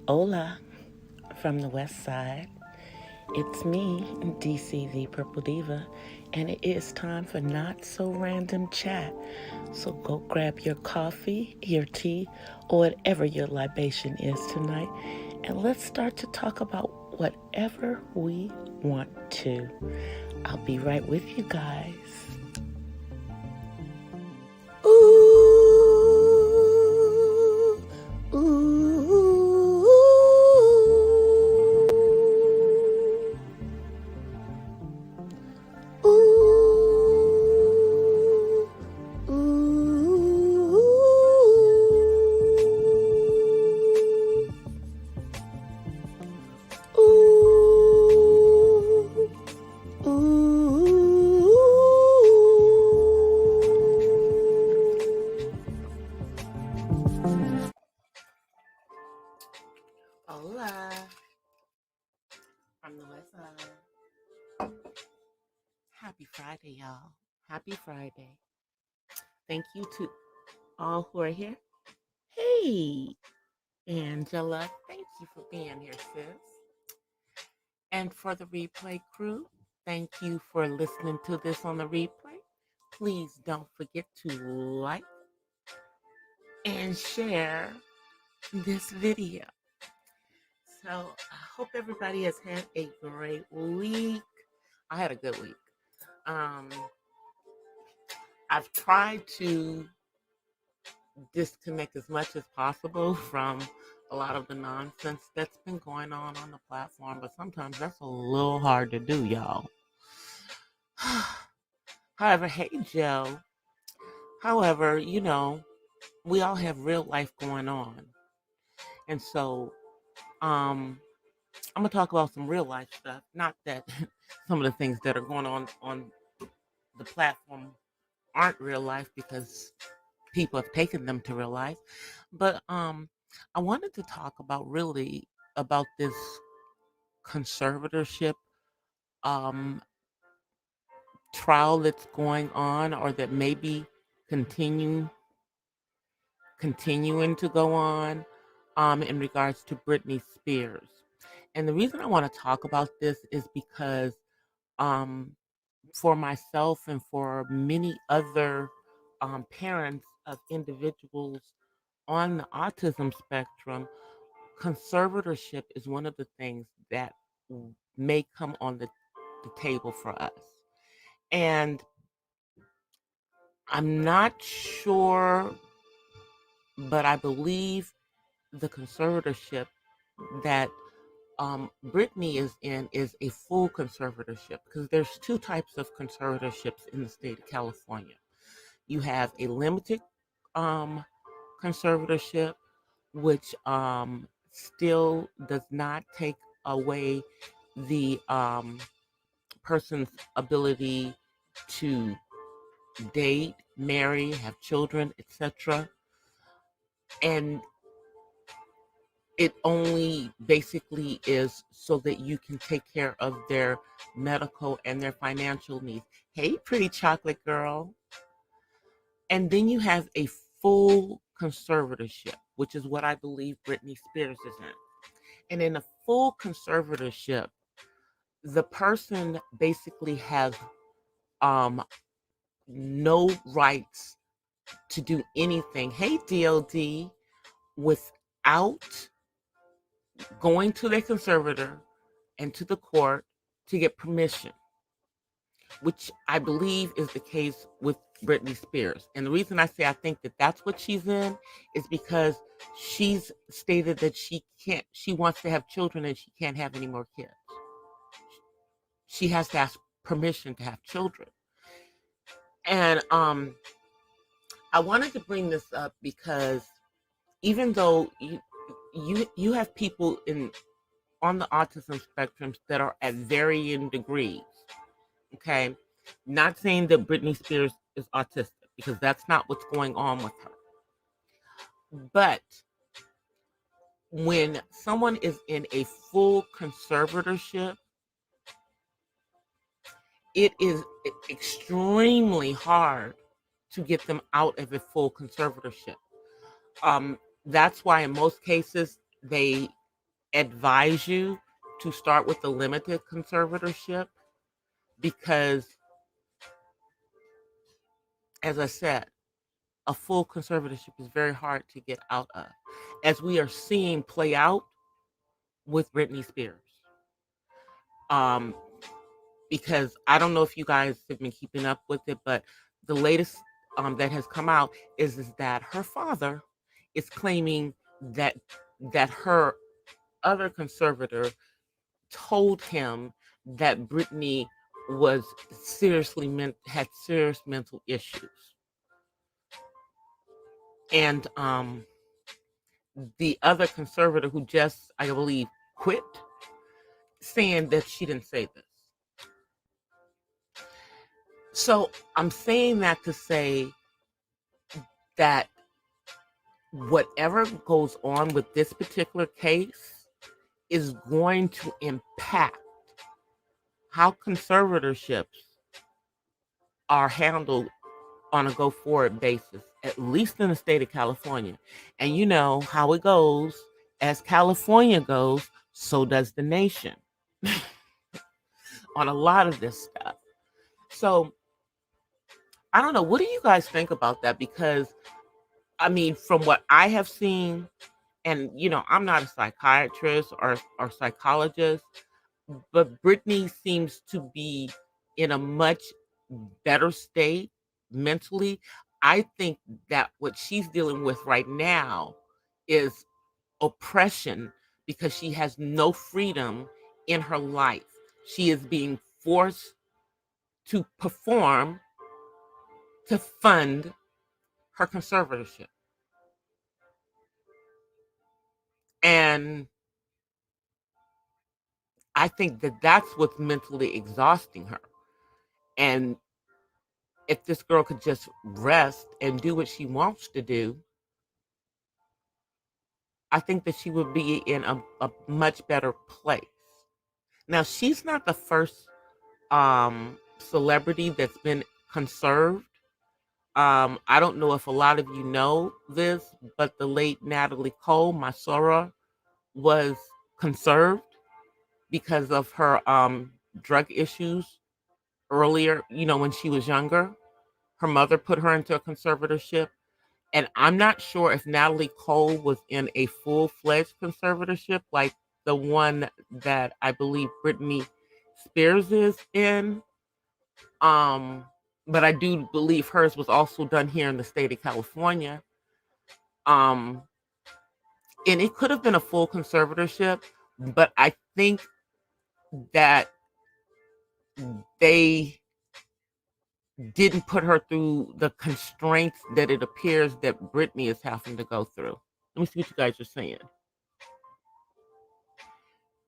Hola from the west side. It's me, DC the Purple Diva, and it is time for Not So Random Chat. So go grab your coffee, your tea, or whatever your libation is tonight, and let's start to talk about whatever we want to. I'll be right with you guys. Ooh, ooh, ooh, ooh, ooh, ooh. Hola from the west side. Happy Friday, y'all. Happy Friday. Thank you to all who are here. Hey, Angela, thank you for being here, sis. And for the replay crew, thank you for listening to this on the replay. Please don't forget to like and share this video. So I hope everybody has had a great week. I had a good week. I've tried to disconnect as much as possible from a lot of the nonsense that's been going on the platform, but sometimes that's a little hard to do, y'all. However, hey, Joe. However, we all have real life going on. And so I'm going to talk about some real life stuff. Not that some of the things that are going on the platform aren't real life, because people have taken them to real life. But I wanted to talk about this conservatorship trial that's going on, or that may be continuing to go on in regards to Britney Spears. And the reason I want to talk about this is because for myself and for many other parents of individuals on the autism spectrum, conservatorship is one of the things that may come on the table for us. And I'm not sure, but I believe the conservatorship that Brittany is in is a full conservatorship, because there's two types of conservatorships in the state of California. You have a limited conservatorship, which still does not take away the person's ability to date, marry, have children, etc. And it only basically is so that you can take care of their medical and their financial needs. Hey, pretty chocolate girl. And then you have a full conservatorship, which is what I believe Britney Spears is in. And in a full conservatorship, the person basically has no rights to do anything, hey DLD, without going to their conservator and to the court to get permission, which I believe is the case with Britney Spears. And the reason I say I think that that's what she's in is because she's stated that she wants to have children and she can't have any more kids. She has to ask permission to have children. And I wanted to bring this up because even though you have people on the autism spectrum that are at varying degrees, okay? Not saying that Britney Spears is autistic, because that's not what's going on with her. But when someone is in a full conservatorship, it is extremely hard to get them out of a full conservatorship. That's why in most cases they advise you to start with the limited conservatorship because, as I said, a full conservatorship is very hard to get out of, as we are seeing play out with Britney Spears. Um, because I don't know if you guys have been keeping up with it, but the latest that has come out is that her father is claiming that her other conservator told him that Britney was had serious mental issues, and the other conservator who just, I believe, quit, saying that she didn't say this. So I'm saying that to say that whatever goes on with this particular case is going to impact how conservatorships are handled on a go forward basis, at least in the state of California. And you know how it goes. As California goes, so does the nation on a lot of this stuff. So I don't know. What do you guys think about that? Because, I mean, from what I have seen, and I'm not a psychiatrist or psychologist, but Brittany seems to be in a much better state mentally. I think that what she's dealing with right now is oppression because she has no freedom in her life. She is being forced to perform to fund her conservatorship. And I think that that's what's mentally exhausting her. And if this girl could just rest and do what she wants to do, I think that she would be in a much better place. Now, she's not the first celebrity that's been conserved. I don't know if a lot of you know this, but the late Natalie Cole, Masora, was conserved because of her drug issues earlier, when she was younger. Her mother put her into a conservatorship. And I'm not sure if Natalie Cole was in a full-fledged conservatorship like the one that I believe Britney Spears is in. But I do believe hers was also done here in the state of California. And it could have been a full conservatorship, but I think that they didn't put her through the constraints that it appears that Britney is having to go through. Let me see what you guys are saying.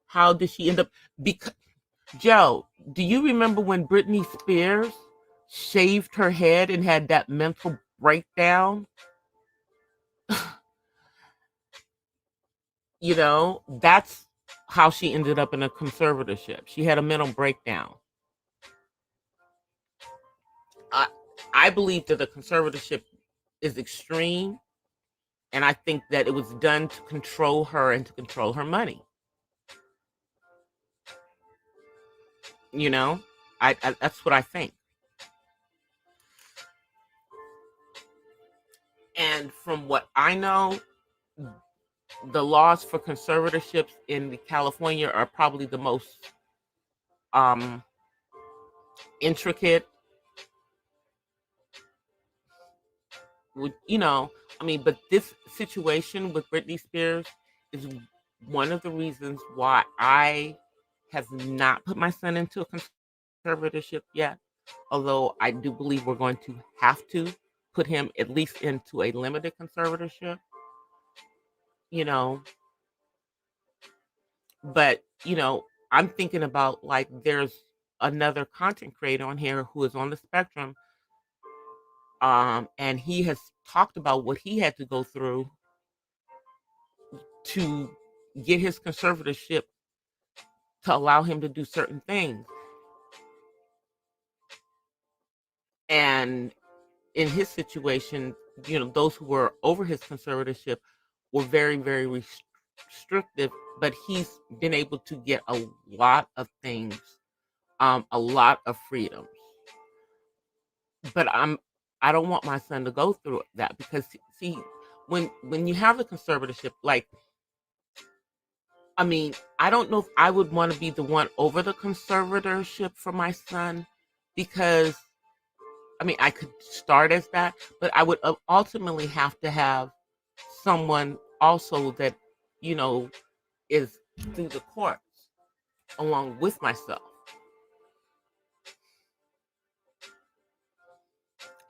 How did she end up? Because Joe, do you remember when Britney Spears shaved her head and had that mental breakdown? That's how she ended up in a conservatorship. She had a mental breakdown. I I believe that the conservatorship is extreme, and I think that it was done to control her and to control her money. You know, I that's what I think. And from what I know, the laws for conservatorships in California are probably the most um, intricate. But this situation with Britney Spears is one of the reasons why I have not put my son into a conservatorship yet. Although I do believe we're going to have to put him at least into a limited conservatorship. You know, but I'm thinking about, like, there's another content creator on here who is on the spectrum, and he has talked about what he had to go through to get his conservatorship to allow him to do certain things. And in his situation, those who were over his conservatorship were very, very restrictive, but he's been able to get a lot of things, a lot of freedoms. But I don't want my son to go through that, because see, when you have a conservatorship, like, I mean, I don't know if I would want to be the one over the conservatorship for my son, because I mean, I could start as that, but I would ultimately have to have someone also that, you know, is through the courts along with myself.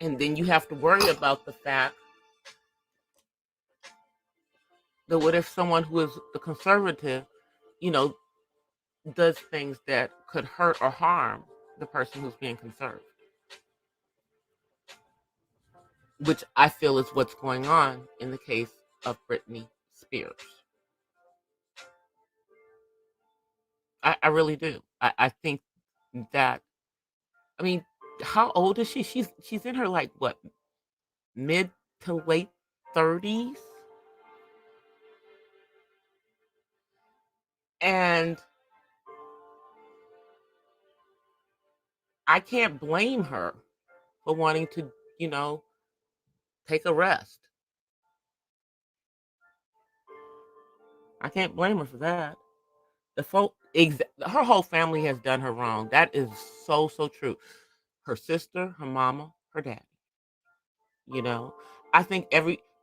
And then you have to worry about the fact that what if someone who is the conservative, you know, does things that could hurt or harm the person who's being conserved, which I feel is what's going on in the case of Britney Spears. I really do. I think that, I mean, how old is she? She's in her, like, what, mid to late 30s, and I can't blame her for wanting to, you know, take a rest. I can't blame her for that. Her whole family has done her wrong. That is so true. Her sister, her mama, her daddy. You know, I think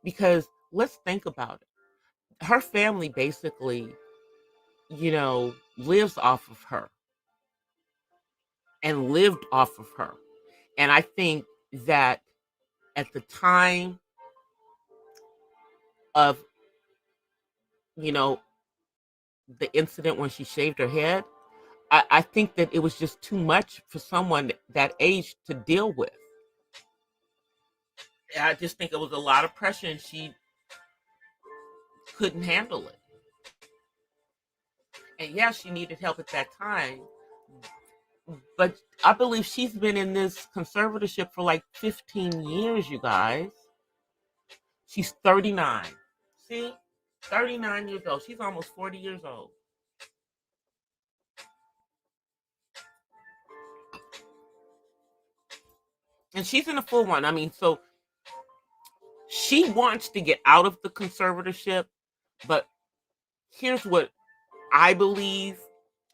because let's think about it. Her family basically, you know, lives off of her and lived off of her. And I think that at the time of, you know, the incident when she shaved her head, I think that it was just too much for someone that age to deal with. I just think it was a lot of pressure, and she couldn't handle it. And yeah, she needed help at that time. But I believe she's been in this conservatorship for like 15 years, you guys. She's 39. See? 39 years old. She's almost 40 years old. And she's in a full one. I mean, so she wants to get out of the conservatorship, but here's what I believe,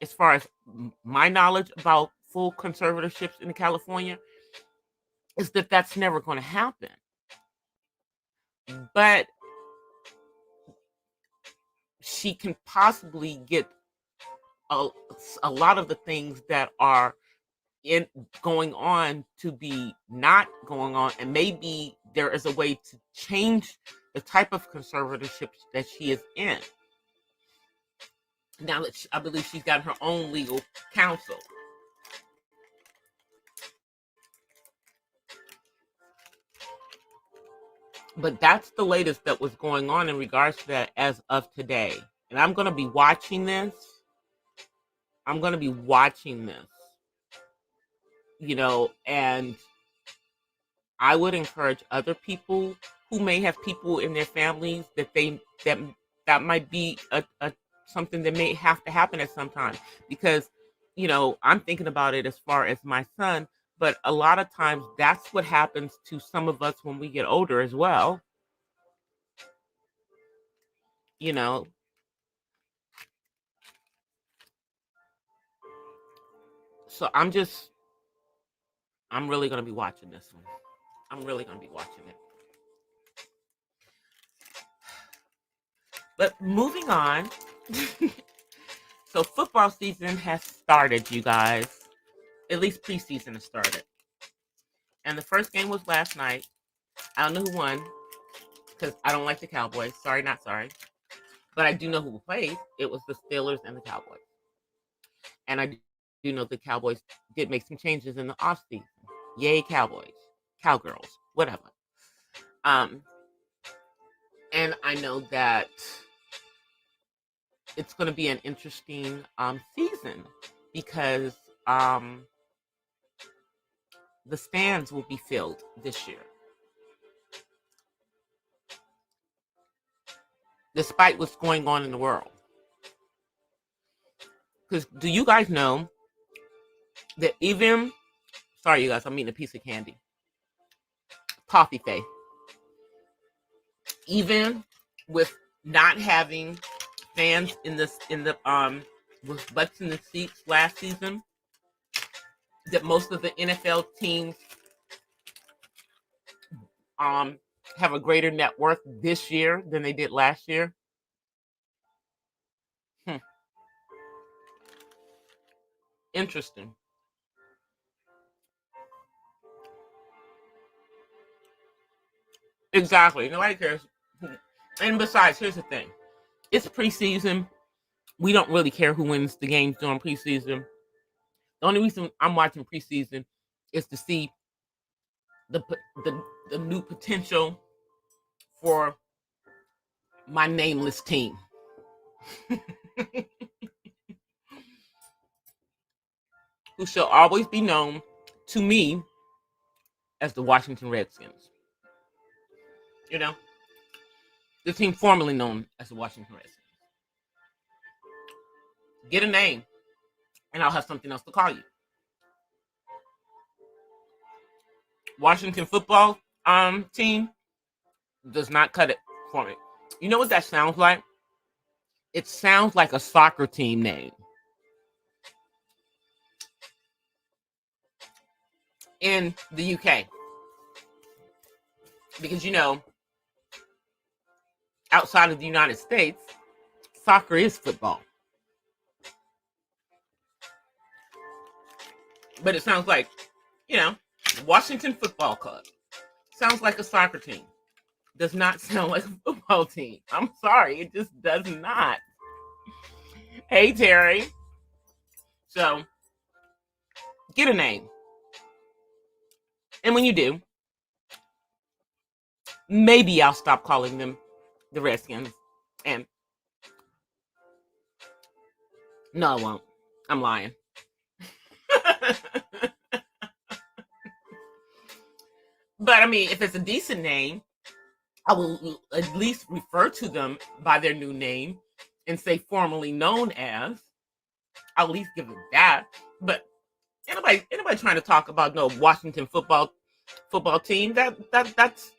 as far as my knowledge about full conservatorships in California, is that that's never going to happen. But she can possibly get a, a lot of the things that are in going on to be not going on, and maybe there is a way to change the type of conservatorship that she is in. Now that I believe she's got her own legal counsel. But that's the latest that was going on in regards to that as of today. And I'm going to be watching this. I'm going to be watching this, you know, and I would encourage other people who may have people in their families that might be a something that may have to happen at some time, because, you know, I'm thinking about it as far as my son, but a lot of times that's what happens to some of us when we get older as well, you know. So I'm really going to be watching this one. I'm really going to be watching it. But moving on. So football season has started, you guys. At least preseason has started. And the first game was last night. I don't know who won, because I don't like the Cowboys. Sorry, not sorry. But I do know who played. It was the Steelers and the Cowboys. And I do know the Cowboys did make some changes in the offseason. Yay, Cowboys. Cowgirls. Whatever. Um, and I know that it's going to be an interesting season, because the stands will be filled this year. despite what's going on in the world. Because do you guys know that even, sorry, you guys, I'm eating a piece of candy. Coffee face. Even with not having fans in the with butts in the seats last season, that most of the NFL teams have a greater net worth this year than they did last year. Interesting. Exactly. Nobody cares. And besides, here's the thing. It's preseason. We don't really care who wins the games during preseason. The only reason I'm watching preseason is to see the the, the new potential for my nameless team. Who shall always be known to me as the Washington Redskins. You know, the team formerly known as the Washington Redskins. Get a name, and I'll have something else to call you. Washington football team does not cut it for me. You know what that sounds like? It sounds like a soccer team name. In the UK. Because, you know, outside of the United States, soccer is football. But it sounds like, you know, Washington Football Club. Sounds like a soccer team. Does not sound like a football team. I'm sorry, it just does not. Hey, Terry. So, get a name. And when you do, maybe I'll stop calling them the Redskins. And no, I won't. I'm lying. But I mean, if it's a decent name, I will at least refer to them by their new name and say formerly known as. I'll at least give it that. But anybody trying to talk about no Washington football team, that's,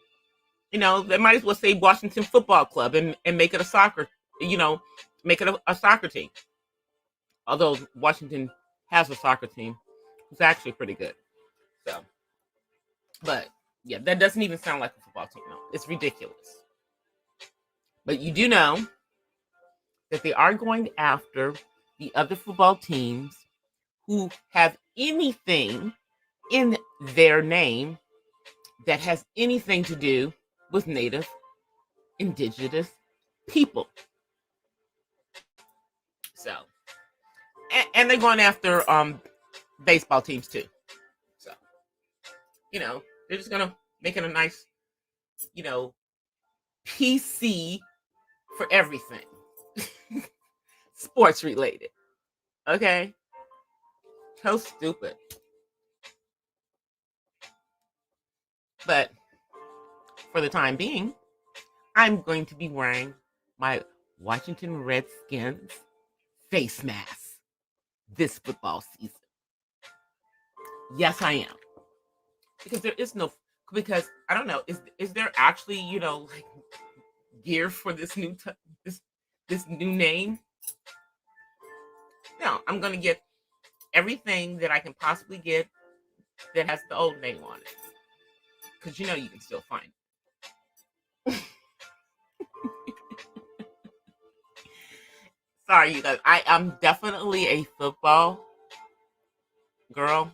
you know, they might as well say Washington Football Club and make it a soccer, you know, make it a soccer team. Although Washington has a soccer team, it's actually pretty good. So, but yeah, that doesn't even sound like a football team. No, it's ridiculous. But you do know that they are going after the other football teams who have anything in their name that has anything to do with Native, Indigenous people. So, and they're going after baseball teams too. So, you know, they're just gonna make it a nice, you know, PC for everything. Sports related. Okay? So stupid. But for the time being, I'm going to be wearing my Washington Redskins face mask this football season. Yes, I am. Because there is no, because I don't know, is there actually, you know, like gear for this new this new name? No, I'm gonna get everything that I can possibly get that has the old name on it, because you know you can still find it. Sorry, you guys. I am definitely a football girl.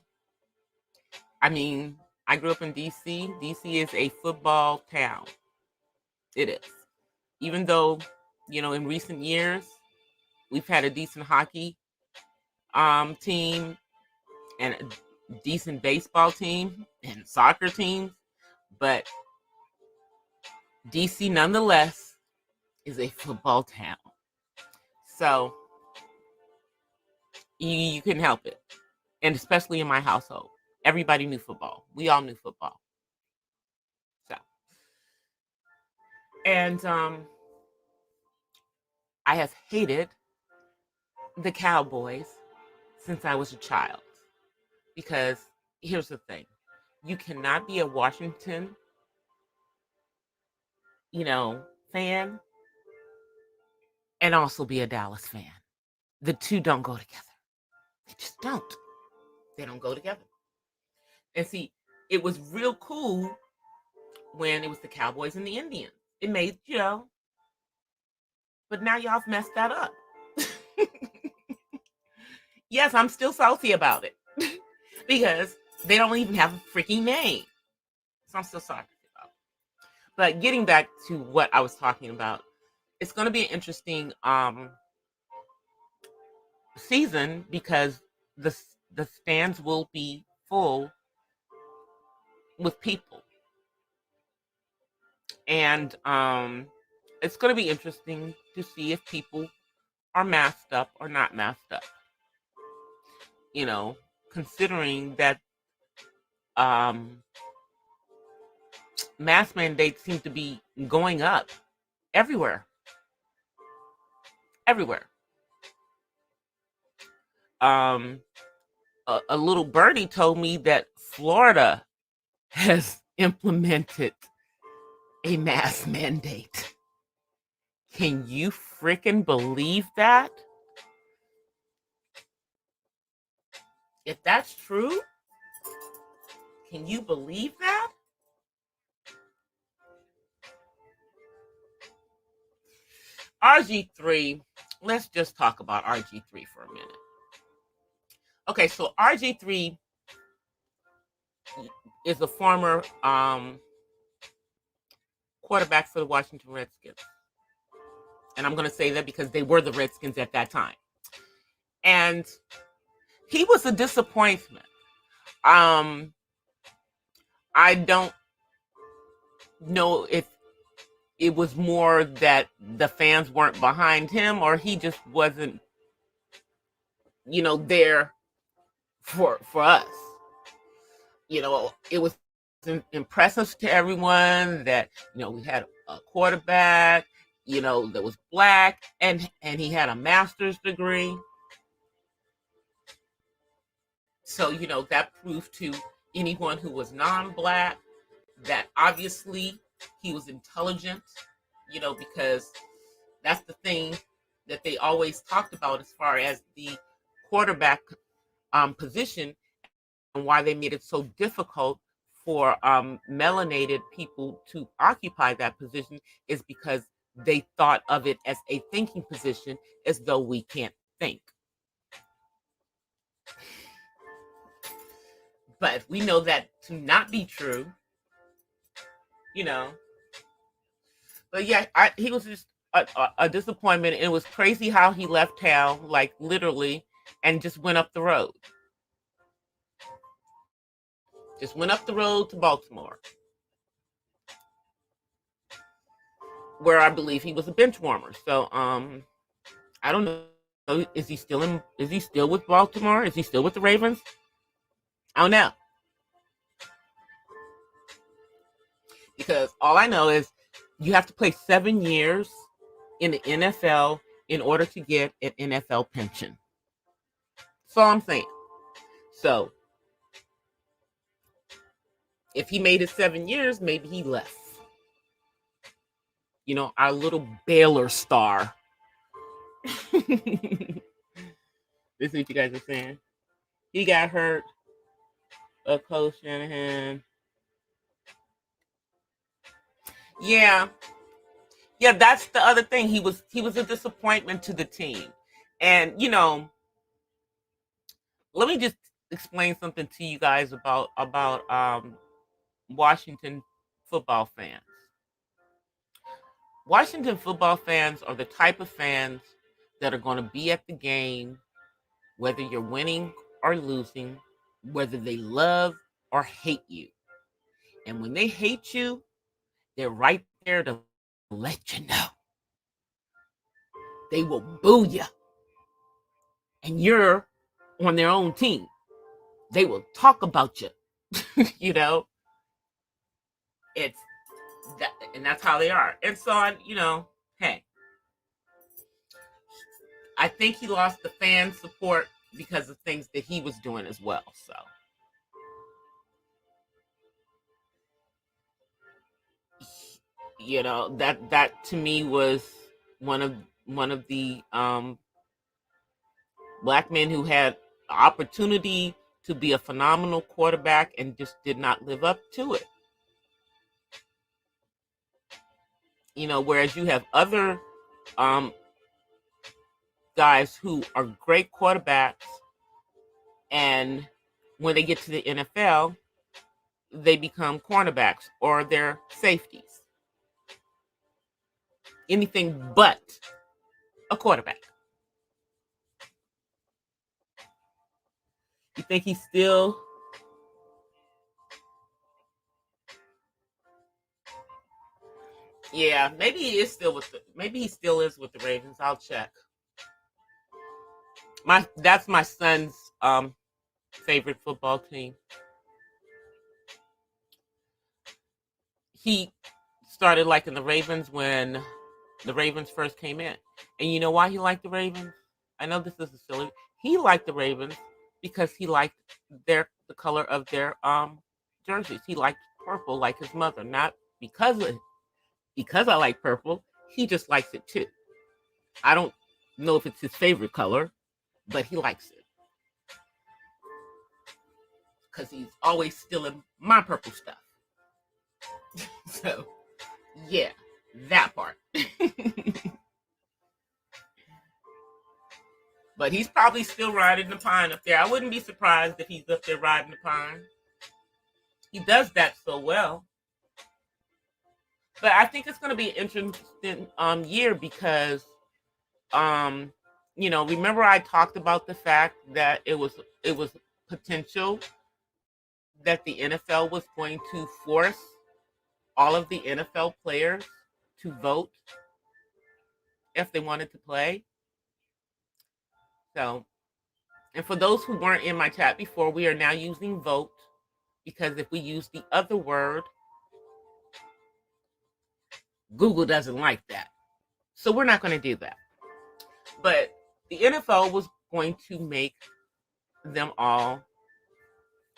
I mean, I grew up in DC. DC is a football town. It is. Even though, you know, in recent years, we've had a decent hockey team and a decent baseball team and soccer team, but DC nonetheless is a football town. So you couldn't help it. And especially in my household, everybody knew football. We all knew football. So, and I have hated the Cowboys since I was a child. Because here's the thing. You cannot be a Washington, fan and also be a Dallas fan. The two don't go together. They just don't. They don't go together. And see, it was real cool when it was the Cowboys and the Indians. It made, but now y'all have messed that up. Yes, I'm still salty about it because they don't even have a freaking name. So I'm still salty about it. But getting back to what I was talking about, it's going to be an interesting season because the stands will be full with people, and it's going to be interesting to see if people are masked up or not masked up. Considering that mask mandates seem to be going up everywhere, everywhere. Um, a little birdie told me that Florida has implemented a mask mandate. Can you freaking believe that? If that's true, can you believe that? RG3, let's just talk about RG3 for a minute. Okay, so RG3 is a former quarterback for the Washington Redskins. And I'm going to say that because they were the Redskins at that time. And he was a disappointment. I don't know if it was more that the fans weren't behind him or he just wasn't, there for us. It was impressive to everyone that, we had a quarterback, that was black and he had a master's degree. So, that proved to anyone who was non-black that obviously he was intelligent, because that's the thing that they always talked about as far as the quarterback position and why they made it so difficult for melanated people to occupy that position is because they thought of it as a thinking position as though we can't think. But we know that to not be true, But yeah, he was just a disappointment. And it was crazy how he left town, like literally, and just went up the road. Just went up the road to Baltimore, where I believe he was a bench warmer. So I don't know. Is he still in? Is he still with Baltimore? Is he still with the Ravens? I don't know. Because all I know is you have to play 7 years in the NFL in order to get an NFL pension. That's all I'm saying. So if he made it 7 years, maybe he left. Our little Baylor star. This is what you guys are saying. He got hurt. Coach Shanahan. Yeah. Yeah, that's the other thing. He was a disappointment to the team. And, let me just explain something to you guys about Washington football fans. Washington football fans are the type of fans that are going to be at the game whether you're winning or losing, whether they love or hate you. And when they hate you, they're right there to let you know. They will boo you. And you're on their own team. They will talk about you. It's that, and that's how they are. And so, hey, I think he lost the fan support because of things that he was doing as well. So, that to me was one of one of the black men who had the opportunity to be a phenomenal quarterback and just did not live up to it. Whereas you have other um, guys who are great quarterbacks, and when they get to the NFL, they become cornerbacks or they're safeties. Anything but a quarterback. You think he's still? Yeah, maybe he is still with maybe he still is with the Ravens. I'll check. That's my son's favorite football team. He started liking the Ravens when the Ravens first came in. And you know why he liked the Ravens? I know this is silly. He liked the Ravens because he liked the color of their jerseys. He liked purple like his mother, not because I like purple. He just likes it too. I don't know if it's his favorite color, but he likes it because he's always stealing my purple stuff. So, yeah, that part. But he's probably still riding the pine up there. I wouldn't be surprised if he's up there riding the pine. He does that so well. But I think it's going to be an interesting year because, remember I talked about the fact that it was potential that the NFL was going to force all of the NFL players to vote if they wanted to play. So, and for those who weren't in my chat before, we are now using vote because if we use the other word, Google doesn't like that. So we're not going to do that. But the NFL was going to make them all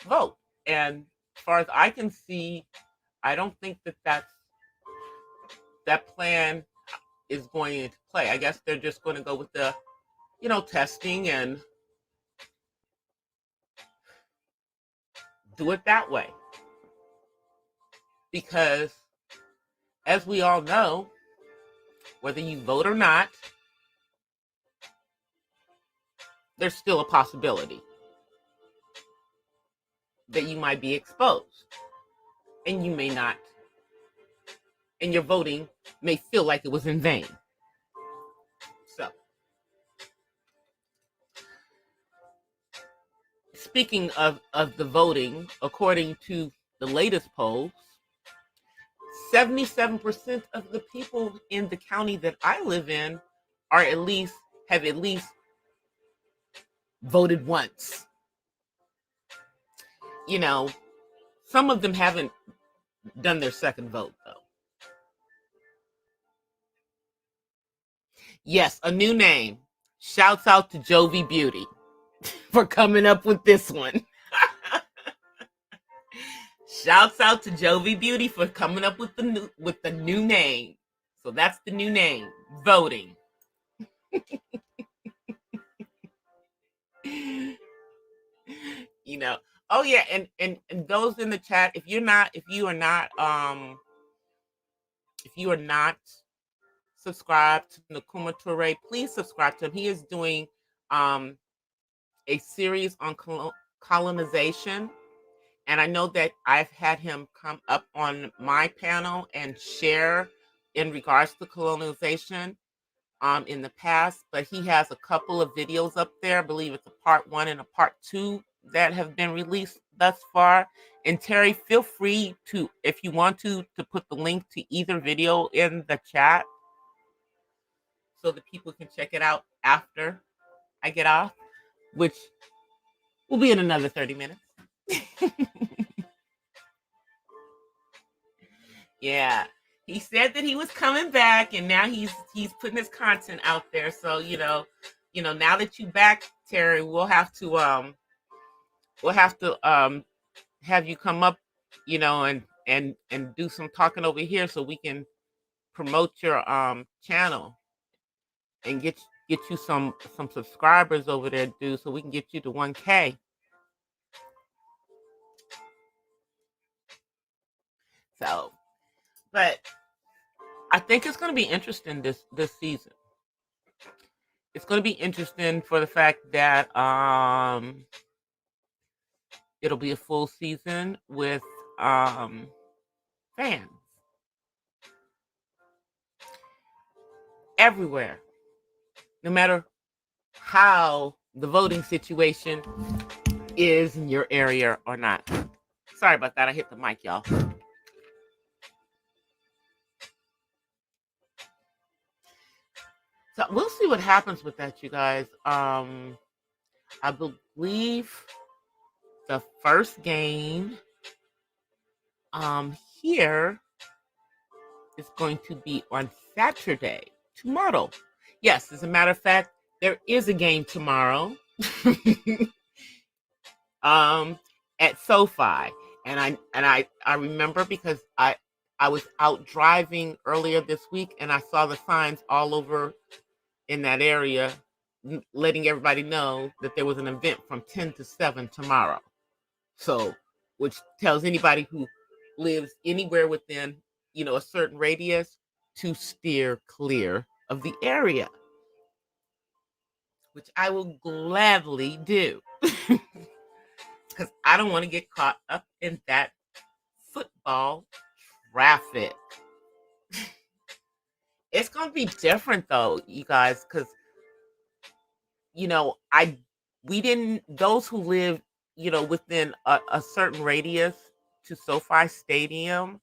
vote. And as far as I can see, I don't think that plan is going into play. I guess they're just going to go with the, testing and do it that way. Because as we all know, whether you vote or not, there's still a possibility that you might be exposed and you may not, and your voting may feel like it was in vain. So, speaking of the voting, according to the latest polls, 77% of the people in the county that I live in have at least voted once. Some of them haven't done their second vote though. Yes, a new name. Shouts out to Jovi Beauty for coming up with this one. Shouts out to Jovi Beauty for coming up with the new name. So that's the new name, voting. Oh yeah, and those in the chat, if you are not subscribed to Nkuma Toure, please subscribe to him. He is doing a series on colonization. And I know that I've had him come up on my panel and share in regards to colonization in the past, but he has a couple of videos up there. I believe it's a part 1 and a part 2 that have been released thus far. And Terry, feel free to, if you want to put the link to either video in the chat so that people can check it out after I get off, which will be in another 30 minutes. Yeah. He said that he was coming back and now he's putting his content out there. So, now that you back, Terry, we'll have to have you come up, and do some talking over here so we can promote your channel and get you some subscribers over there, dude, so we can get you to 1K. So, but I think it's going to be interesting this season. It's going to be interesting for the fact that it'll be a full season with fans everywhere, no matter how the voting situation is in your area or not. Sorry about that. I hit the mic, y'all. So we'll see what happens with that, you guys. I believe the first game here is going to be on Saturday, tomorrow. Yes, as a matter of fact, there is a game tomorrow at SoFi. And I remember because I was out driving earlier this week and I saw the signs all over in that area letting everybody know that there was an event from 10 to 7 tomorrow. So, which tells anybody who lives anywhere within, a certain radius to steer clear of the area, which I will gladly do because I don't want to get caught up in that football traffic. It's going to be different though, you guys, because those who live, within a certain radius to SoFi Stadium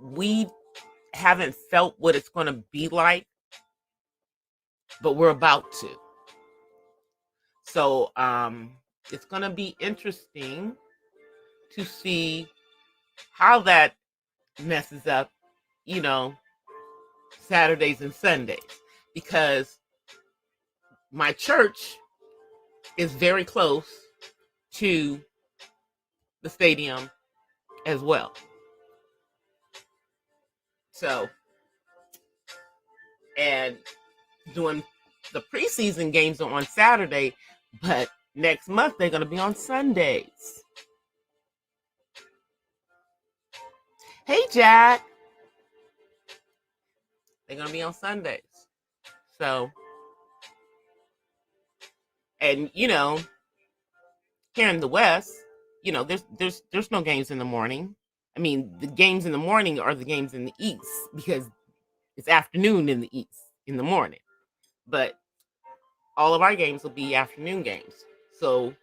we haven't felt what it's going to be like, but we're about to. So it's going to be interesting to see how that messes up, Saturdays and Sundays, because my church is very close to the stadium as well. So, and doing the preseason games are on Saturday, but next month they're going to be on Sundays. Hey, Jack. They're going to be on Sundays. So, and here in the West, there's no games in the morning. I mean, the games in the morning are the games in the East because it's afternoon in the East in the morning. But all of our games will be afternoon games. So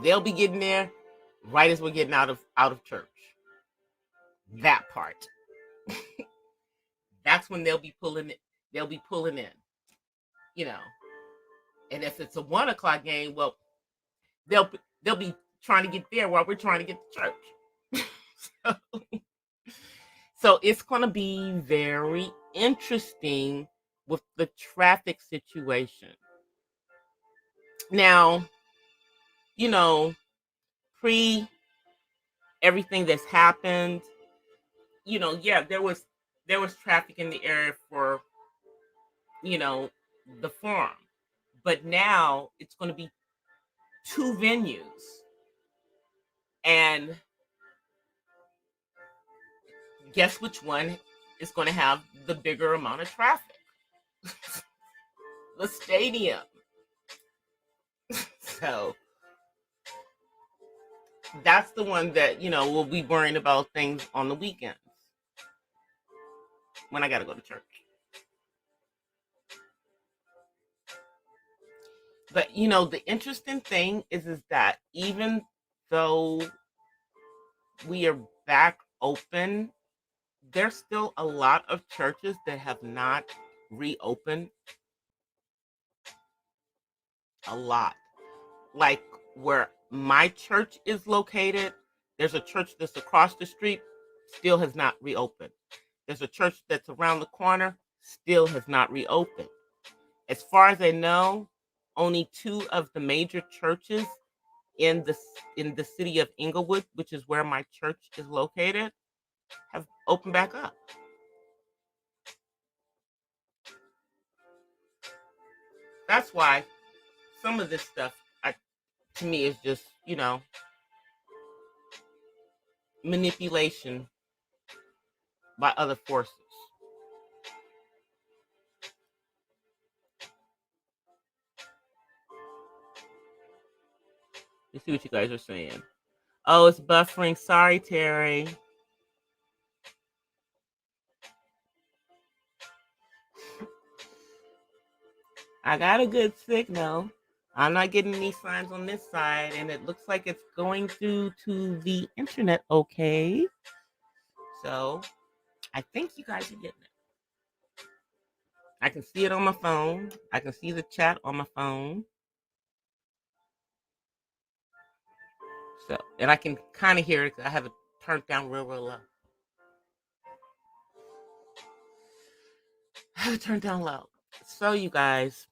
they'll be getting there right as we're getting out of church. That part. That's when they'll be pulling it. They'll be pulling in. And if it's a 1:00 game, well, they'll be trying to get there while we're trying to get to church. So it's going to be very interesting with the traffic situation. Now, pre everything that's happened, there was traffic in the area for, the forum. But now it's going to be 2 venues. And guess which one is going to have the bigger amount of traffic? The stadium. So that's the one that, we'll be worrying about things on the weekends when I got to go to church. But, the interesting thing is that even though we are back open, there's still a lot of churches that have not reopened. A lot. Like where my church is located, there's a church that's across the street, still has not reopened. There's a church that's around the corner, still has not reopened. As far as I know, only 2 of the major churches in the city of Inglewood, which is where my church is located, have opened back up. That's why some of this stuff, to me, is just, manipulation by other forces. Let's see what you guys are saying. Oh, it's buffering. Sorry, Terry. I got a good signal. I'm not getting any signs on this side, and it looks like it's going through to the internet okay. So I think you guys are getting it. I can see it on my phone. I can see the chat on my phone. So, and I can kind of hear it because I have it turned down real low. I have it turned down low. So, you guys,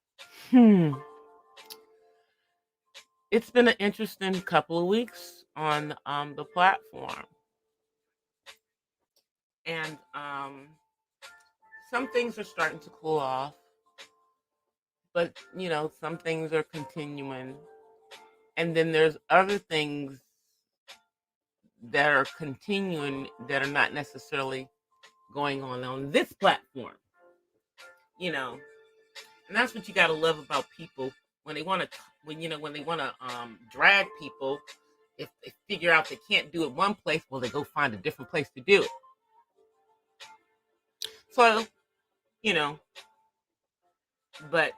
it's been an interesting couple of weeks on the platform. And some things are starting to cool off. But, some things are continuing. And then there's other things that are continuing that are not necessarily going on this platform. And that's what you got to love about people when they want to, when they want to drag people. If they figure out they can't do it one place, well, they go find a different place to do it. So, but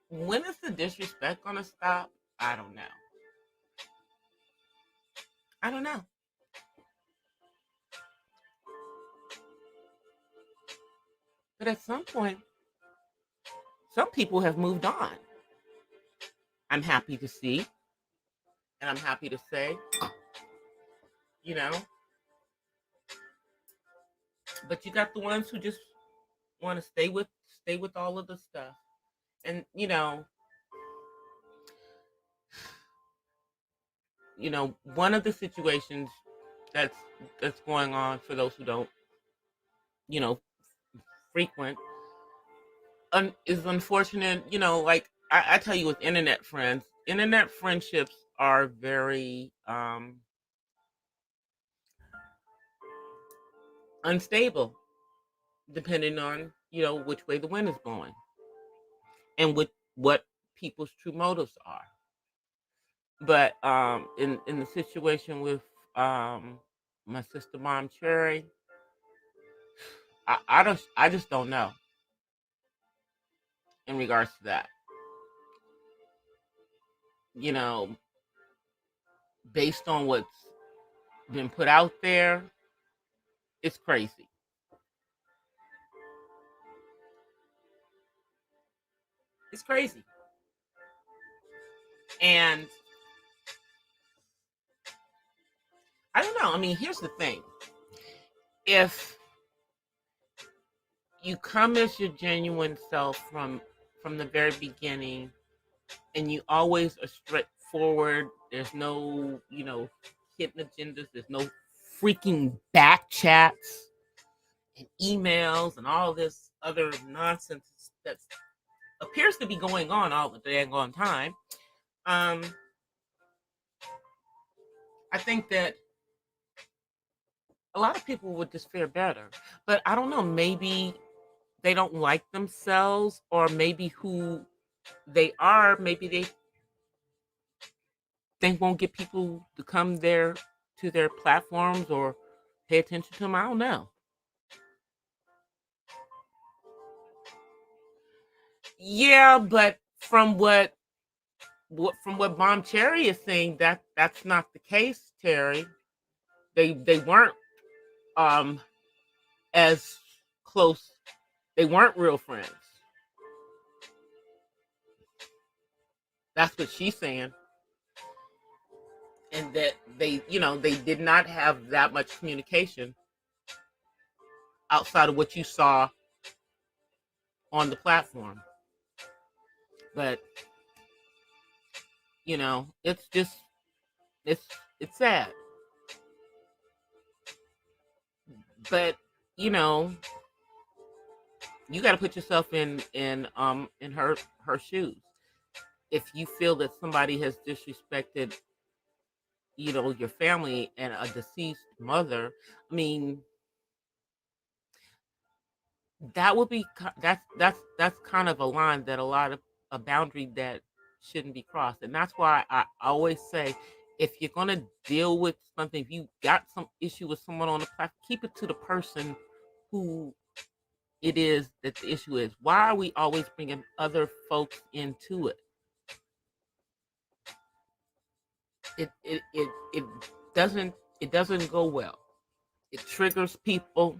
when is the disrespect going to stop? I don't know. But at some point, some people have moved on. I'm happy to see, and I'm happy to say, but you got the ones who just want to stay with all of the stuff. And one of the situations that's going on, for those who don't frequent, is unfortunate. Like I tell you, with internet friendships are very unstable, depending on which way the wind is blowing and what people's true motives are. But in the situation with my sister Mom Cherry, I just don't know in regards to that. Based on what's been put out there, it's crazy. It's crazy. And I don't know. I mean, here's the thing. If you come as your genuine self from the very beginning, and you always are straightforward, there's no, hidden agendas, there's no freaking back chats and emails and all this other nonsense that appears to be going on all the dang on time. I think that a lot of people would just fare better. But I don't know, maybe they don't like themselves, or maybe who they are, maybe they won't get people to come there to their platforms or pay attention to them. I don't know. Yeah, but from what Mom Cherry is saying, that's not the case, Terry. They weren't as close. They weren't real friends. That's what she's saying. And that they did not have that much communication. outside of what you saw on the platform. But it's just it's it's sad. But you know, you got to put yourself in her shoes. If you feel that somebody has disrespected, your family and a deceased mother, I mean, that would be that's kind of a line that a boundary that shouldn't be crossed. And that's why I always say, if you're going to deal with something, if you got some issue with someone on the platform, keep it to the person who it is that the issue is. Why are we always bringing other folks into it? It doesn't it doesn't go well. It triggers people.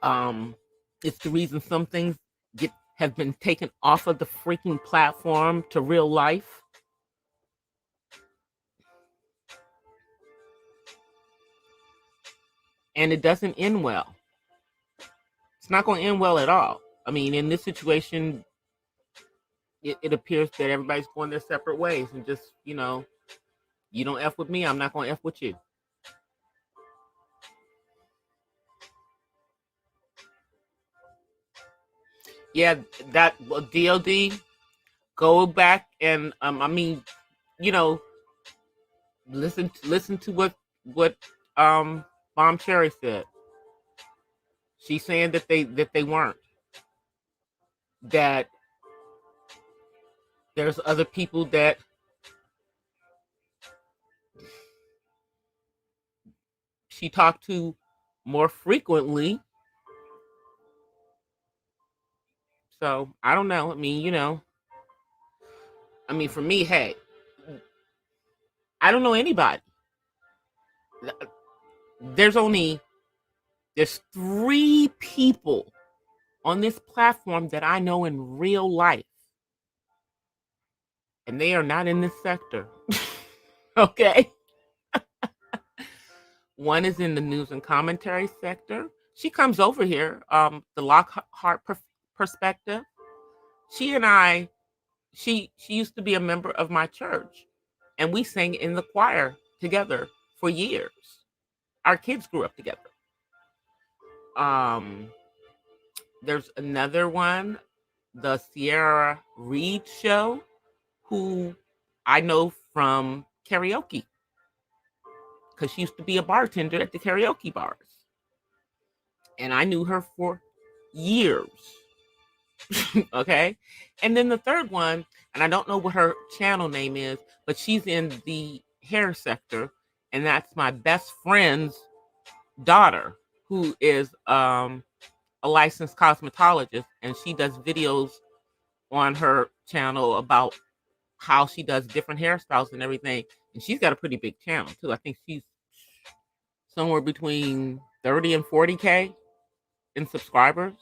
Um, it's the reason some things have been taken off of the freaking platform to real life. And it doesn't end well. It's not going to end well at all. I mean, in this situation, it appears that everybody's going their separate ways, and just, you don't F with me, I'm not going to F with you. Yeah, that DOD, go back and I mean, you know, listen to what Bomb Cherry said. She's saying that they weren't. That there's other people that she talked to more frequently. So I don't know. I mean, for me, hey, I don't know anybody. There's only there's 3 people on this platform that I know in real life, and they are not in this sector. Okay. One is in the news and commentary sector. She comes over here, the Lockhart perspective. She and I, she used to be a member of my church, and we sang in the choir together for years. Our kids grew up together. Um, there's another one, the Sierra Reed show, who I know from karaoke because she used to be a bartender at the karaoke bars. And I knew her for years. Okay. And then the third one, and I don't know what her channel name is, but she's in the hair sector. And that's my best friend's daughter, who is a licensed cosmetologist. And she does videos on her channel about how she does different hairstyles and everything. And she's got a pretty big channel too. I think she's somewhere between 30 and 40K in subscribers.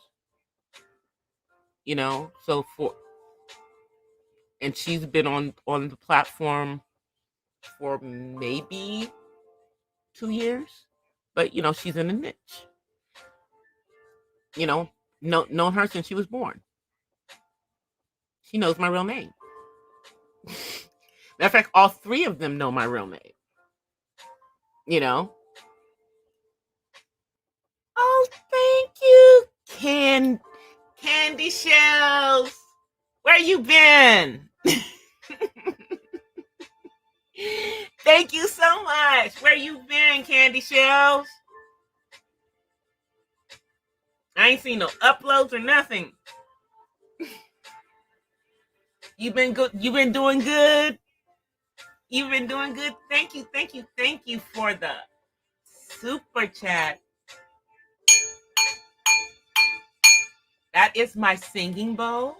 So and she's been on the platform for maybe 2 years, but she's in a niche. Known her since she was born. She knows my real name. Matter of fact, all 3 of them know my real name. Oh, thank you, Candy Shells. Where you been? Thank you so much. Where you been, Candy Shells? I ain't seen no uploads or nothing. You've been good. You've been doing good. You've been doing good. Thank you, thank you, thank you for the super chat. That is my singing bowl.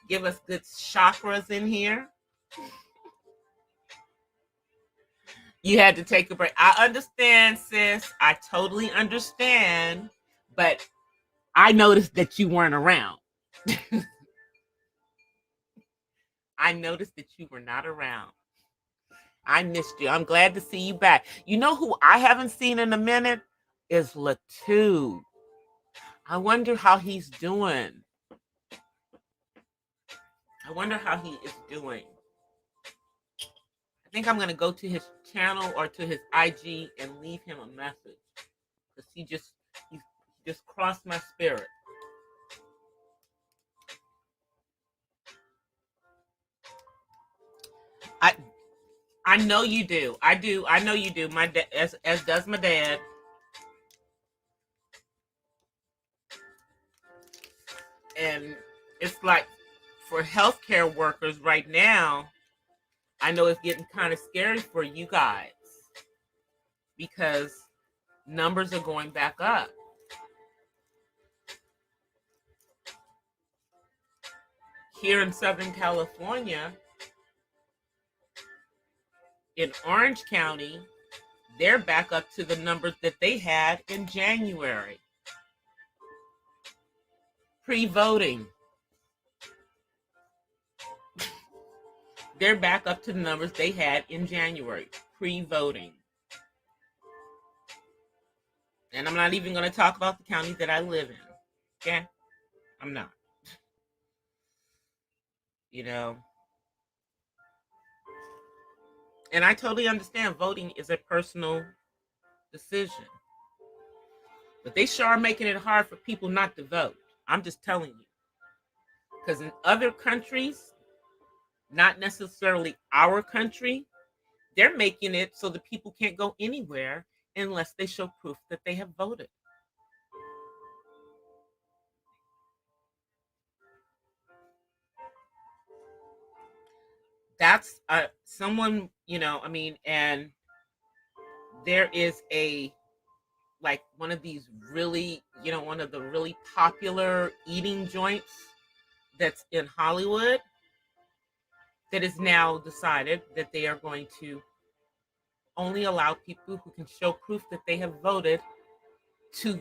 Give us good chakras in here. You had to take a break. I understand, sis. I totally understand. But I noticed that you weren't around. I noticed that you were not around. I missed you. I'm glad to see you back. You know who I haven't seen in a minute is Latu. I wonder how he's doing. I wonder how he is doing. I think I'm gonna go to his channel or to his IG and leave him a message because he just crossed my spirit. I know you do. I do. I know you do. My as does my dad. And it's like for healthcare workers right now, I know it's getting kind of scary for you guys because numbers are going back up. Here in Southern California, in Orange County, they're back up to the numbers that they had in January, pre-voting. They're back up to the numbers they had in January, pre-voting. And I'm not even going to talk about the county that I live in. Okay? I'm not. You know. And I totally understand voting is a personal decision. But they sure are making it hard for people not to vote. I'm just telling you. Because in other countries, not necessarily our country, they're making it so that people can't go anywhere unless they show proof that they have voted. That's someone, I mean, and there is like one of these really, one of the really popular eating joints that's in Hollywood that is now decided that they are going to only allow people who can show proof that they have voted to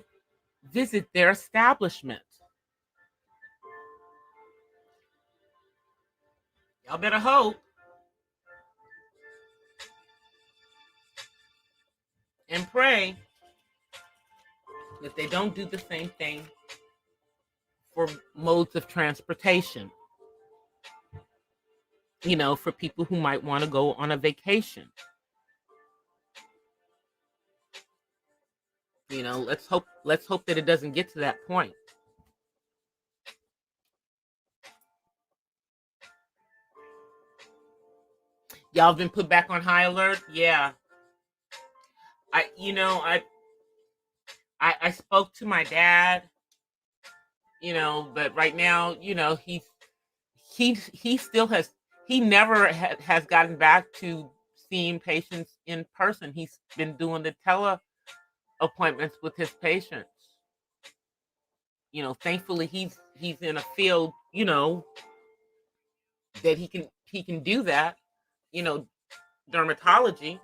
visit their establishment. Y'all better hope and pray that they don't do the same thing for modes of transportation, for people who might want to go on a vacation. Let's hope that it doesn't get to that point. Y'all been put back on high alert? Yeah. I spoke to my dad, but right now, he still he never has gotten back to seeing patients in person. He's been doing the tele appointments with his patients. Thankfully he's in a field, that he can do that, dermatology.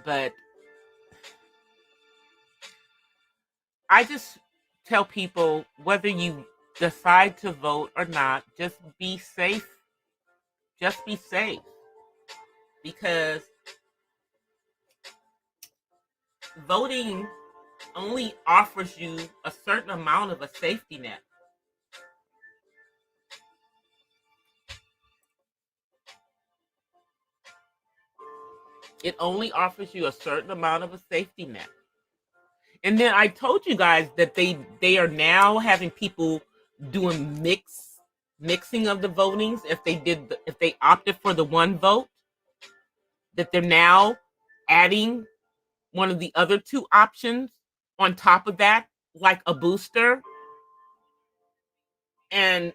But I just tell people, whether you decide to vote or not, just be safe. Just be safe. Because voting only offers you a certain amount of a safety net. It only offers you a certain amount of a safety net. And then I told you guys that they are now having people doing mixing of the votings. If they opted for the one vote, that they're now adding one of the other two options on top of that, like a booster. And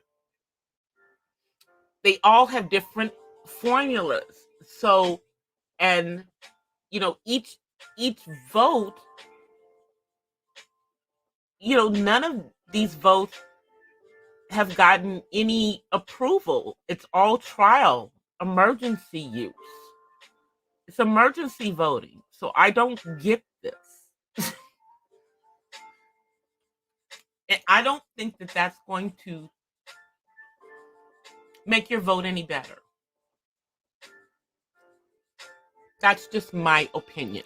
they all have different formulas. So, and each vote, none of these votes have gotten any approval. It's all trial, emergency use. It's emergency voting. So I don't get this. And I don't think that that's going to make your vote any better. That's just my opinion.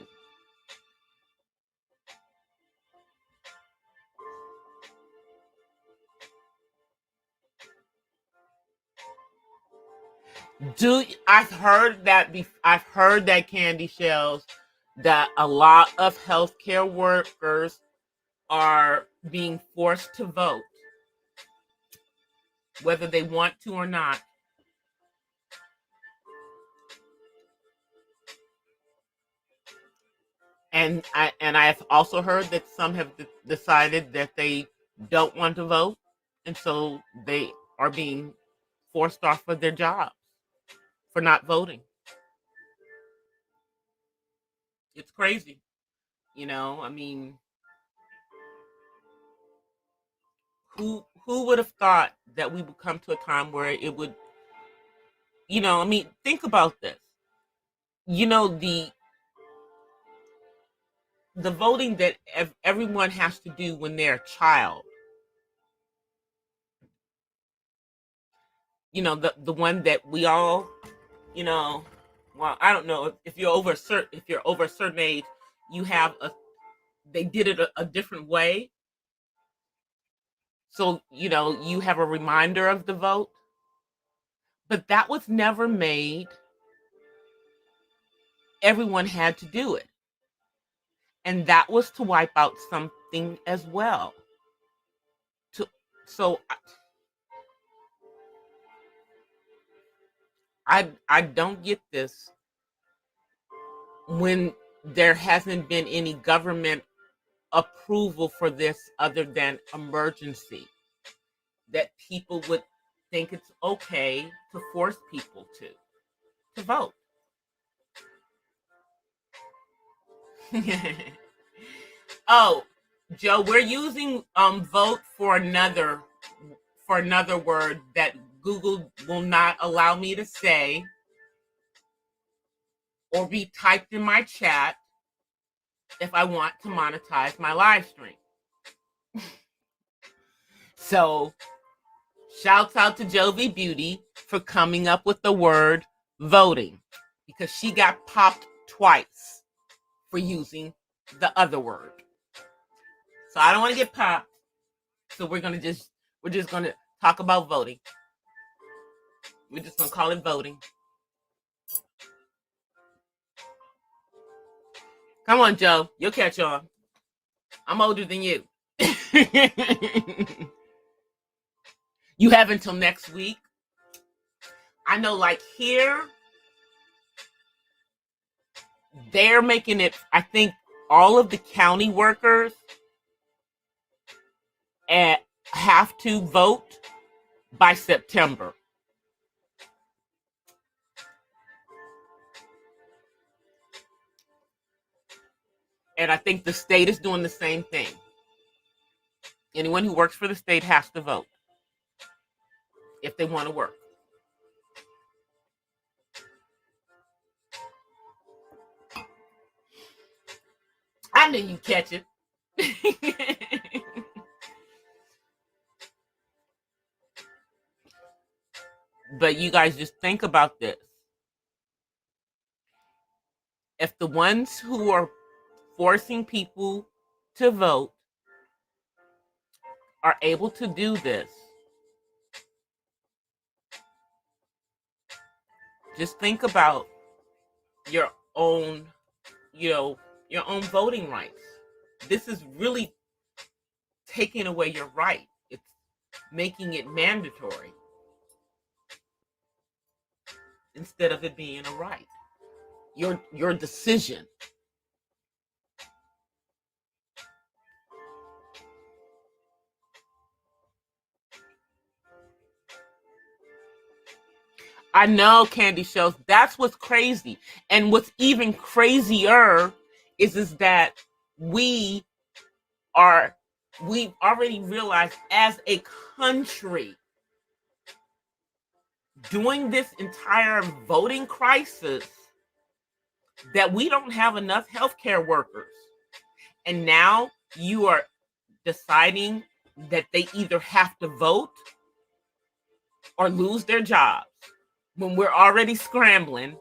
I've heard that Candy Shells, that a lot of healthcare workers are being forced to vote, whether they want to or not. And I've also heard that some have decided that they don't want to vote, and so they are being forced off of their jobs for not voting. It's crazy, I mean, who would have thought that we would come to a time where it would, I mean, think about this. The voting that everyone has to do when they're a child. The one that we all, well, I don't know if you're over a certain age, they did it a different way. So, you have a reminder of the vote, but that was never made. Everyone had to do it. And that was to wipe out something as well. So I don't get this when there hasn't been any government approval for this other than emergency, that people would think it's okay to force people to vote. Oh, Joe, we're using vote for another word that Google will not allow me to say or be typed in my chat if I want to monetize my live stream. So, shouts out to Jovi Beauty for coming up with the word voting, because she got popped twice for using the other word. So I don't want to get popped. So we're just gonna talk about voting. We're just gonna call it voting. Come on, Joe. You'll catch on. I'm older than you. You have until next week. I know, like here, they're making it, I think all of the county workers have to vote by September. And I think the state is doing the same thing. Anyone who works for the state has to vote if they want to work. I knew you'd catch it. But you guys just think about this. If the ones who are forcing people to vote are able to do this, just think about your own, your own voting rights. This is really taking away your right. It's making it mandatory instead of it being a right. Your decision. I know, Candy Shows. That's what's crazy. And what's even crazier is that we've already realized as a country, during this entire voting crisis, that we don't have enough healthcare workers. And now you are deciding that they either have to vote or lose their jobs when we're already scrambling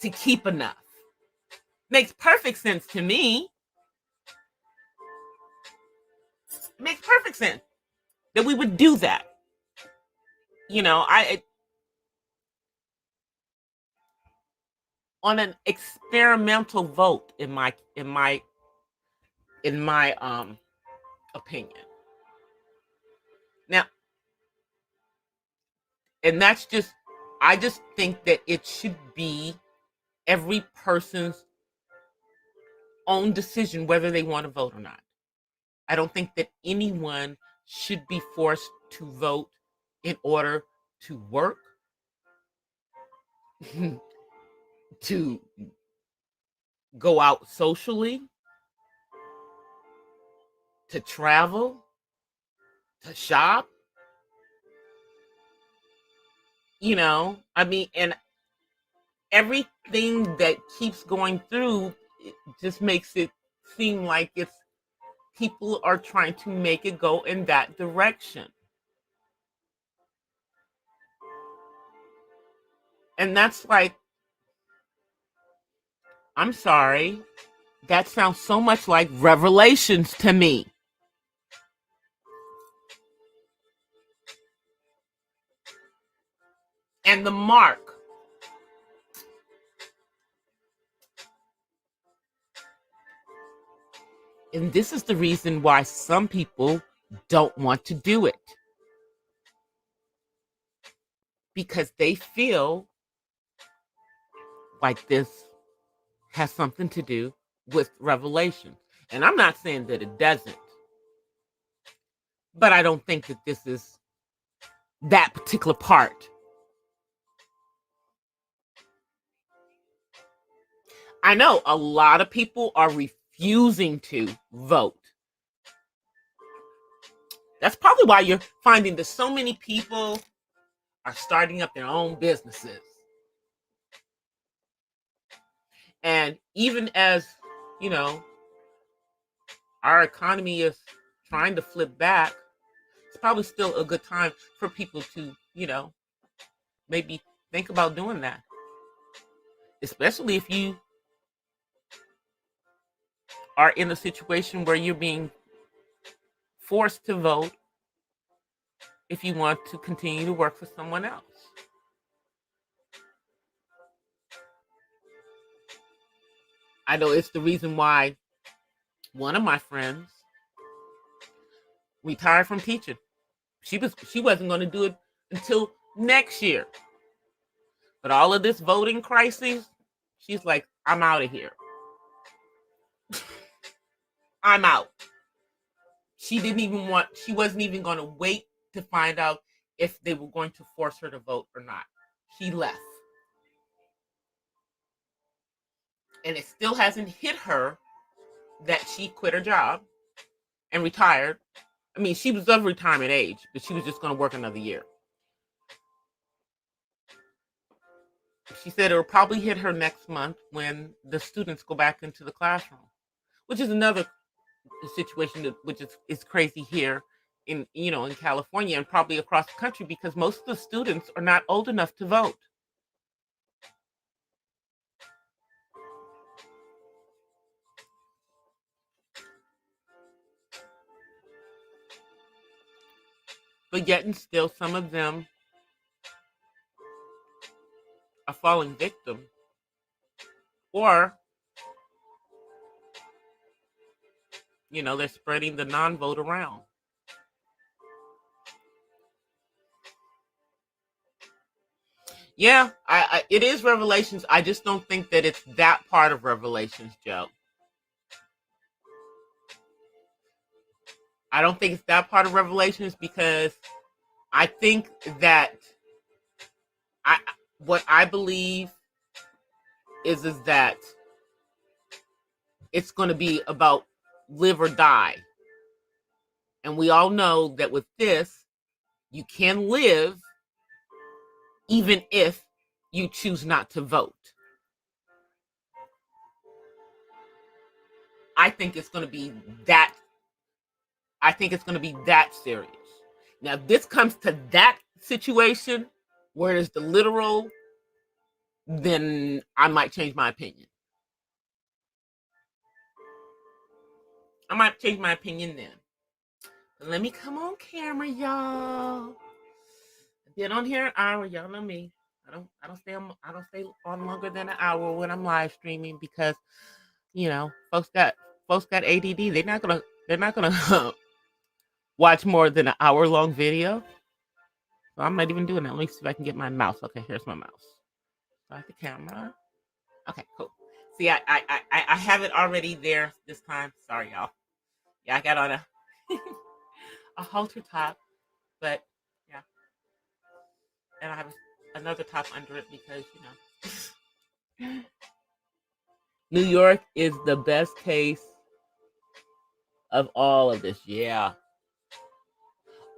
to keep enough. Makes perfect sense to me. It makes perfect sense that we would do that. On an experimental vote, in my opinion. Now, and that's just, I just think that it should be every person's own decision whether they want to vote or not. I don't think that anyone should be forced to vote in order to work, to go out socially, to travel, to shop. And everything that keeps going through, it just makes it seem like it's people are trying to make it go in that direction. And that's like, I'm sorry, that sounds so much like Revelations to me. And the mark. And this is the reason why some people don't want to do it. Because they feel like this has something to do with Revelation. And I'm not saying that it doesn't. But I don't think that this is that particular part. I know a lot of people are refusing to vote. That's probably why you're finding that so many people are starting up their own businesses. And even as, our economy is trying to flip back, it's probably still a good time for people to, maybe think about doing that. Especially if you are in a situation where you're being forced to vote if you want to continue to work for someone else. I know it's the reason why one of my friends retired from teaching. She wasn't going to do it until next year. But all of this voting crisis, she's like, I'm out of here. I'm out. She wasn't even going to wait to find out if they were going to force her to vote or not. She left. And it still hasn't hit her that she quit her job and retired. I mean, she was of retirement age, but she was just going to work another year. She said it will probably hit her next month when the students go back into the classroom, which is another situation which is crazy here in California and probably across the country, because most of the students are not old enough to vote. But yet and still, some of them are falling victim, or they're spreading the non-vote around. Yeah, it is Revelations. I just don't think that it's that part of Revelations, Joe. I don't think it's that part of Revelations, because I think that what I believe is that it's going to be about live or die. And we all know that with this, you can live even if you choose not to vote. I think it's going to be that. I think it's going to be that serious. Now, if this comes to that situation where it's the literal, then I might change my opinion. I might change my opinion then. But let me come on camera, y'all. I've been on here an hour. Y'all know me. I don't stay on longer than an hour when I'm live streaming because, you know, folks got ADD. They're not gonna watch more than an hour long video. So I'm not even doing that. Let me see if I can get my mouse. Okay, here's my mouse. Start the camera. Okay, cool. See, I have it already there this time. Sorry, y'all. Yeah, I got on a a halter top, but yeah, and I have another top under it because you know, New York is the best case of all of this. Yeah.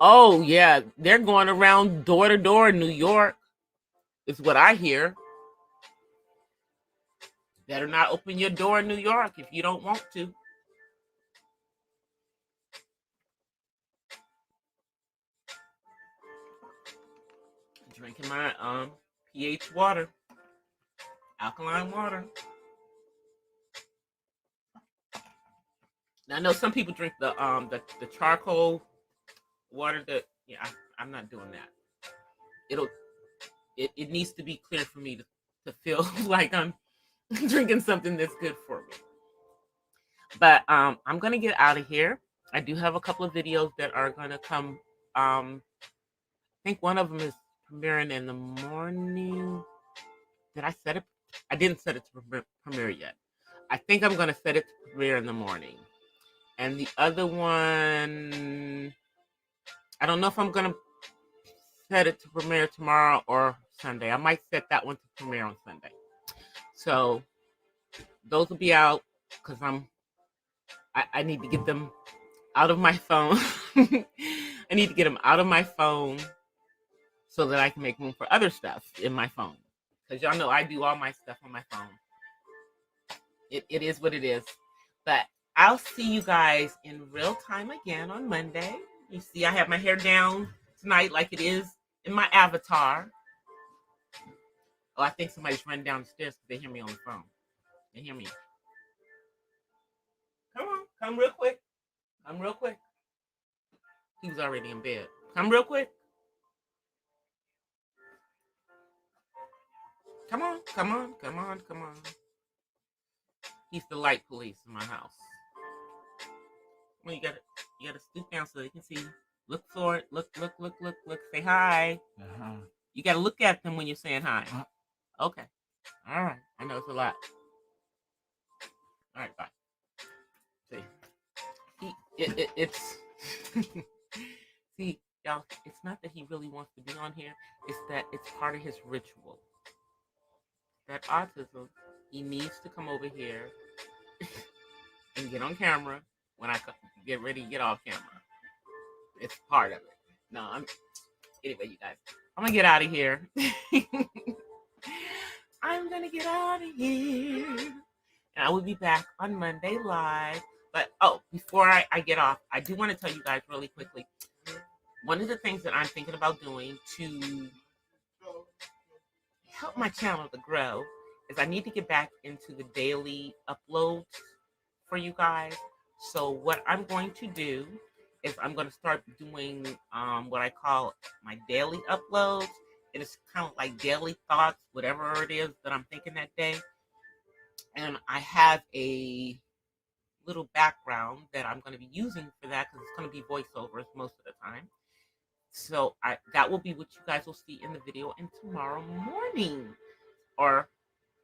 Oh yeah, they're going around door to door in New York. Is what I hear. Better not open your door in New York if you don't want to. Drinking my pH water, alkaline water. Now I know some people drink the charcoal water. That yeah, I'm not doing that. It needs to be clear for me to feel like I'm drinking something that's good for me. But I'm gonna get out of here. I do have a couple of videos that are gonna come. I think one of them is premiering in the morning. Did I set it? I didn't set it to premiere yet. I think I'm gonna set it to premiere in the morning. And the other one, I don't know if I'm gonna set it to premiere tomorrow or Sunday. I might set that one to premiere on Sunday. So those will be out because I need to get them out of my phone. I need to get them out of my phone so that I can make room for other stuff in my phone. Because y'all know I do all my stuff on my phone. It is what it is. But I'll see you guys in real time again on Monday. You see I have my hair down tonight like it is in my avatar. Oh, I think somebody's running down the stairs because they hear me on the phone. They hear me. Come on, come real quick. Come real quick. He was already in bed. Come real quick. Come on, come on, come on, come on. He's the light police in my house. Well, you gotta stoop down so they can see you. Look for it. Look. Say hi. Uh-huh. You gotta look at them when you're saying hi. Okay. All right. I know it's a lot. All right. Bye. See, it's see, y'all. It's not that he really wants to be on here. It's that it's part of his ritual. That autism, he needs to come over here and get on camera when I get ready to get off camera. It's part of it. No, anyway, you guys. I'm gonna get out of here. I'm gonna get out of here. And I will be back on Monday live. But before I get off, I do want to tell you guys really quickly. One of the things that I'm thinking about doing to help my channel to grow is I need to get back into the daily uploads for you guys. So what I'm going to do is I'm going to start doing what I call my daily uploads. It is kind of like daily thoughts, whatever it is that I'm thinking that day. And I have a little background that I'm going to be using for that because it's going to be voiceovers most of the time. So that will be what you guys will see in the video in tomorrow morning. Or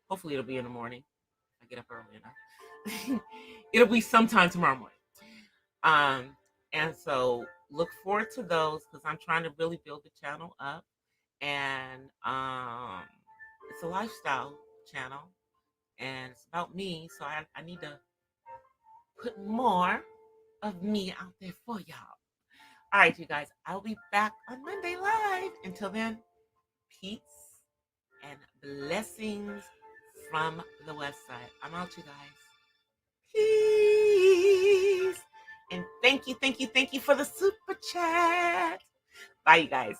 hopefully it'll be in the morning. I get up early enough. It'll be sometime tomorrow morning. And so look forward to those because I'm trying to really build the channel up. And it's a lifestyle channel. And it's about me. So I need to put more of me out there for y'all. All right, you guys. I'll be back on Monday live. Until then, peace and blessings from the west side. I'm out, you guys. Peace. And thank you for the super chat. Bye, you guys.